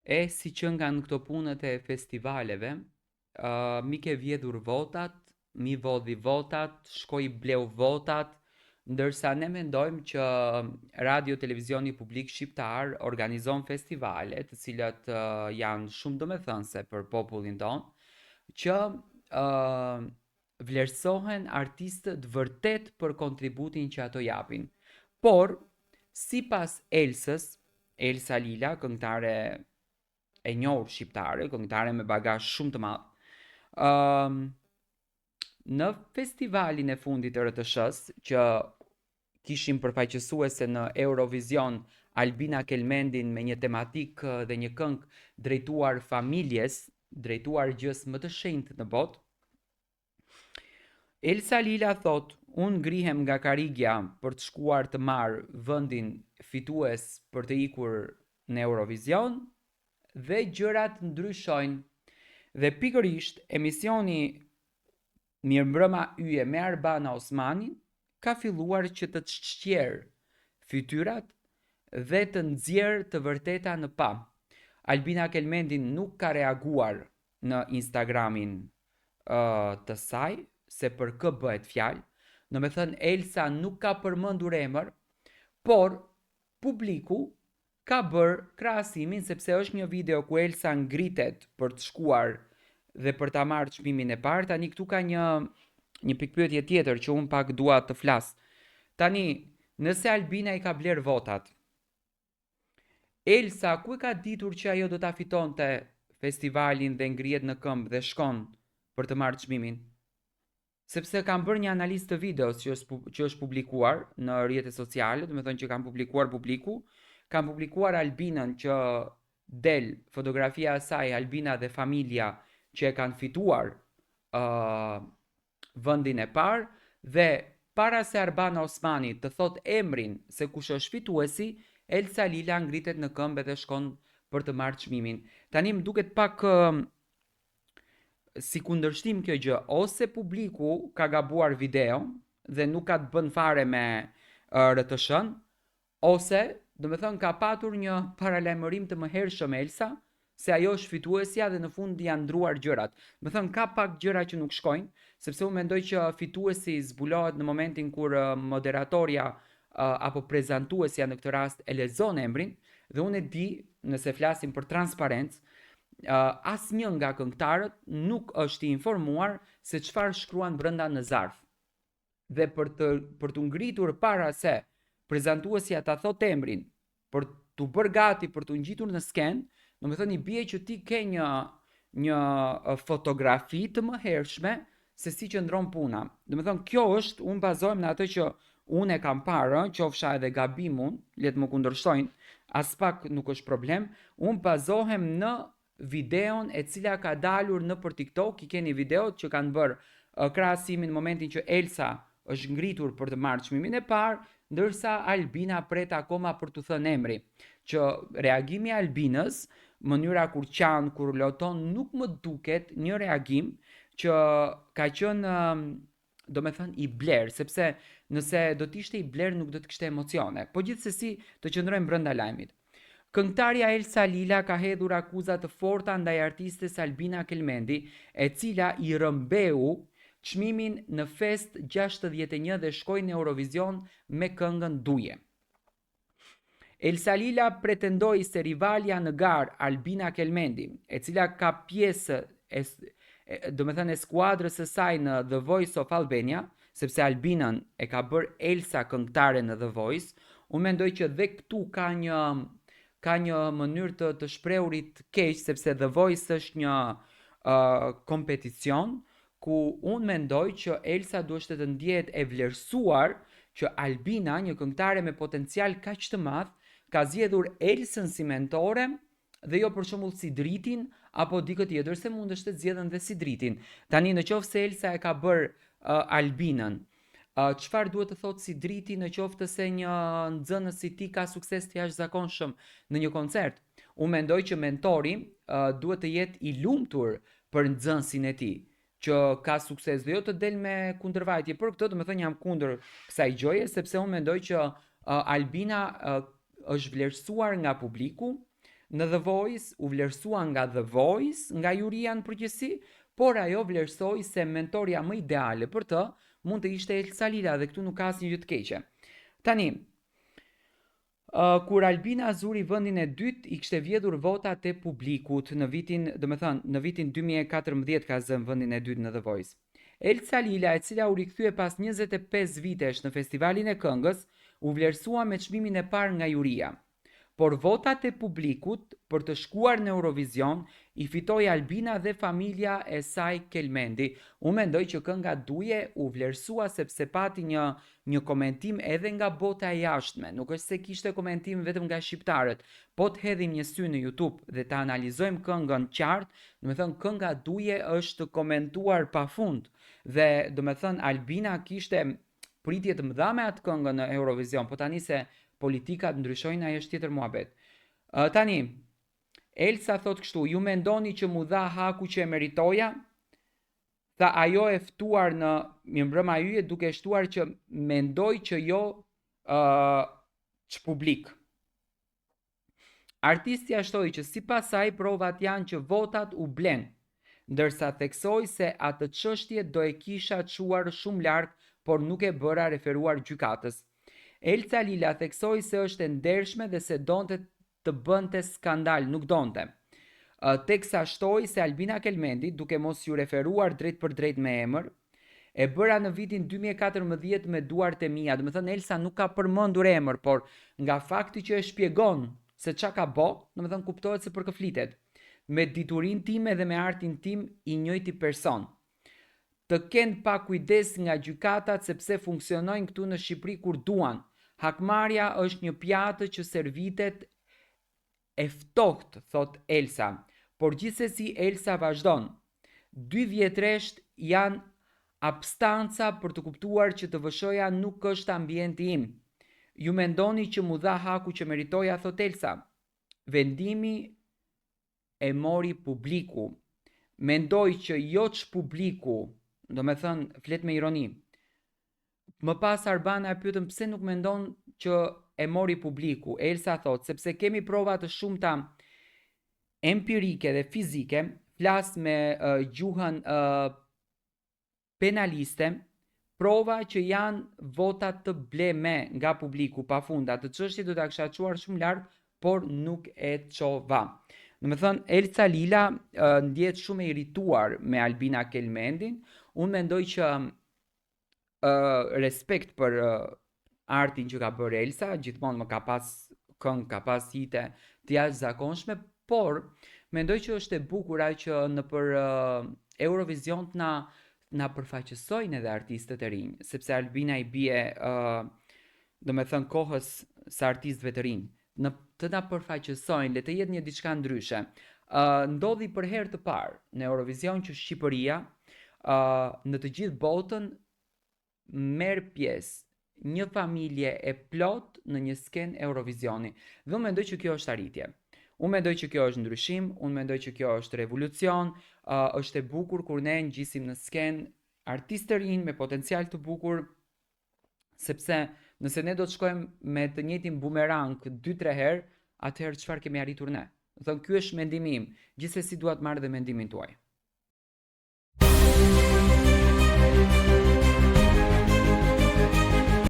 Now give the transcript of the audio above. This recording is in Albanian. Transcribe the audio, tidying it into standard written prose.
E si që nga në këto punët e festivaleve, mi ke vjedhur votat, mi vodhi votat, shkoj bleu votat, ndërsa ne mendojmë që Radio Televizioni Publik Shqiptar organizon festivale, të cilat janë shumë domethënëse për popullin tonë, që vlerësohen artistët vërtet për kontributin që ato japin. Por, si pas Elsës, Elsa Lila, këngëtare e njohur shqiptare, këngëtare me bagazh shumë të madh, ëm në festivalin e fundit të RTS-s, që kishim përfaqësuese në Eurovision Albina Kelmendin me një tematik dhe një këngë drejtuar familjes, drejtuar gjës më të shenjtë në botë, Elsa Lila thot, unë ngrihem nga Karigja për të shkuar të marr vendin fitues për të ikur në Eurovision dhe gjërat ndryshojnë. Dhe pikërisht emisioni Mirëmbrëma Yje me Arbana Osmanin ka filluar që të shqyer fytyrat dhe të nxjerr të vërteta në pa. Albina Kelmendin nuk ka reaguar në Instagramin të saj, se për kë bëhet fjalë, në me thënë Elsa nuk ka përmendur emër, por publiku ka bërë krahasimin sepse është një video ku Elsa ngritet për të shkuar dhe për ta marrë çmimin e parë. Tani këtu ka një pikpyetje tjetër që unë pak dua të flas. Tani, nëse Albina i ka bler votat, Elsa ku e ka ditur që ajo do ta fitonte festivalin dhe ngrihet në këmbë dhe shkon për të marrë çmimin? Sepse kam bërë një analizë të videos që është publikuar në rrjetet sociale, do të thonë që kam publikuar publiku, kam publikuar Albinën që del fotografia e saj, Albina dhe familja që e kanë fituar vendin e parë dhe para se Arbana Osmani të thot emrin se kush është fituesi, Elsa Lila ngritet në këmbë dhe shkon për të marrë çmimin. Tani më duket pak si kundërshtim kjo gjë, ose publiku ka gabuar video dhe nuk ka të bën fare me RTS-n, ose do me thënë ka patur një paralajmërim të mëhershëm Elsa, se ajo është fituesja dhe në fund janë ndruar gjërat. Me thënë ka pak gjëra që nuk shkojnë, sepse unë mendoj që fituesi zbulohet në momentin kur moderatoria apo prezantuesja në këtë rast e lexon emrin, dhe unë e di, nëse flasim për transparencë, asnjë nga këngëtarët nuk është i informuar se çfarë shkruan brenda në zarf. Dhe për të ngritur para se prezantuesja ta thotë emrin, për t'u bërë gati për t'u ngjitur në skenë, do të thënë i bie që ti ke një fotografi të mëhershme se si qëndron puna. Do të thënë kjo është, unë bazohem në atë që unë e kam parë, qofsha edhe gabimun, le të më kundërshtojnë, as pak nuk është problem. Unë bazohem në videon e cila ka dalur në për TikTok, i keni videot që kanë bërë krahasimin në momentin që Elsa është ngritur për të marrë çmimin e parë, ndërsa Albina pret akoma për t'u thënë emri. Që reagimi i Albinës, mënyra kur qan, kur loton, nuk më duket një reagim që ka qenë do me thënë i bler, sepse nëse do t'ishte i bler nuk do të kishte emocione. Po gjithsesi të qëndrojmë brenda lajmit. Këngëtarja Elsa Lila ka hedhur akuza të forta ndaj artistes Albina Kelmendi, e cila i rëmbeu çmimin në Fest 61 dhe shkoi në Eurovision me këngën Duje. Elsa Lila pretendoi se rivalja në garë Albina Kelmendi, e cila ka pjesë do me thënë skuadrës së saj në The Voice of Albania, sepse Albinën e ka bërë Elsa këngëtare në The Voice, unë mendoj që dhe këtu ka një mënyrë të shprehurit keq, sepse The Voice është një kompeticion ku unë mendoj që Elsa duhet të ndjehet e vlerësuar që Albina, një këngëtare me potencial kaq të madh, ka zgjedhur Elsën si mentore dhe jo për shembull si Dritin apo dikë tjetër, se mund është të zgjedhën dhe si Dritin. Tani në qoftë se Elsa e ka bërë Albinën, çfarë duhet të thotë si Driti në qoftë se një nxënës si ti ka sukses të jashtëzakonshëm në një koncert? Unë mendoj që mentori duhet të jetë i lumtur për nxënësin e tij, që ka sukses dhe jo të del me kundërvajtje. Për këtë do të thënë jam kundër kësaj gjëje, sepse unë mendoj që Albina është vlerësuar nga publiku në The Voice, u vlerësua nga The Voice, nga juria në përgjithësi, por ajo vlerësoi se mentorja më ideale për të mund të ishte Elsa Lila dhe këtu nuk ka asnjë gjë të keqe. Tani, kur Albina zuri vendin e dytë, i kishte vjedhur votat e publikut në vitin 2014 ka zënë vendin e dytë në The Voice. Elsa Lila, e cila u rikthye pas 25 vitesh në festivalin e këngës, u vlerësua me çmimin e parë nga juria. Por votat e publikut për të shkuar në Eurovision i fitoi Albina dhe familja e saj Kelmendi. Unë mendoj që kënga Duje u vlerësua sepse pati një komentim edhe nga bota e jashtme. Nuk është se kishte komentim vetëm nga shqiptarët. Po të hedhim një sy në YouTube dhe të analizojmë këngën qartë, do të thënë kënga Duje është komentuar pafund dhe do të thënë Albina kishte pritje të mëdha me atë këngën në Eurovision, po tani se politikat ndryshojnë, ajo është tjetër muhabet. Tani, Elsa thot kështu, ju mendoni që mu dha haku që e meritoja? Tha ajo e ftuar në mbrëma yje duke shtuar që mendoj që jo që publik. Artistja shtoi që si pasaj provat janë që votat u blen, ndërsa theksoi se atë çështje do e kisha çuar shumë larg, por nuk e bëra referuar gjykatës. Elsa Lila theksoi se është e ndershme dhe se donte të bënte skandal, nuk donte. Teksa shtoi se Albina Kelmendi, duke mos ju referuar drejt për drejt me emër, e bëra në vitin 2014 me duart e mia. Do të thënë Elsa nuk ka përmendur emër, por nga fakti që e shpjegon se çka ka bë, do të thënë kuptohet se për kë flitet. Me diturinë time dhe me artin tim i njëjti person. Të kenë pa kujdes nga gjykatat sepse funksionojnë këtu në Shqipëri kur duan. Hakmarrja është një pjatë që servitet e ftohtë, thot Elsa. Por gjithsesi Elsa vazhdon. 2 vjetresht janë abstanca për të kuptuar që të vëshoja nuk është ambienti im. Ju mendoni që mu dha haku që meritoja, thot Elsa. Vendimi e mori publiku. Mendoj që jo që publiku, do me thënë, flet me ironi. Më pas Arbana e pyetëm pse nuk mendon që e mori publiku. Elsa thot, sepse kemi prova të shumta empirike dhe fizike, flas me gjuhën penaliste, prova që janë vota të bleme nga publiku pafund. Atë çështje do ta kisha çuar shumë larg, por nuk e çova. Do të thënë Elsa Lila ndjet shumë e irrituar me Albina Kelmendin. Unë mendoj që respekt për artin që ka bërë Elsa, gjithmonë më ka pas këngë, ka pas hite të jashtëzakonshme, por mendoj që është e bukur ai që nëpër Eurovision na përfaqësojnë edhe artistët e rinj, sepse Albina i bie do me thënë kohës së artistëve të rinj, të na përfaqësojnë, le të jetë një diçka ndryshe. Ndodhi për herë të parë në Eurovision që Shqipëria në të gjithë botën merr pjesë një familje e plot në një skenë Eurovisioni. Dhe unë mendoj që kjo është arritje. Unë mendoj që kjo është ndryshim, unë mendoj që kjo është revolucion, është e bukur kur ne ngjisim në skenë artistë të rinj me potencial të bukur, sepse nëse ne do të shkojmë me të njëjtin bumerang 2-3 herë, atëherë çfarë kemi arritur ne? Do të thonë ky është mendimi im, gjithsesi dua të marr dhe mendimin tuaj.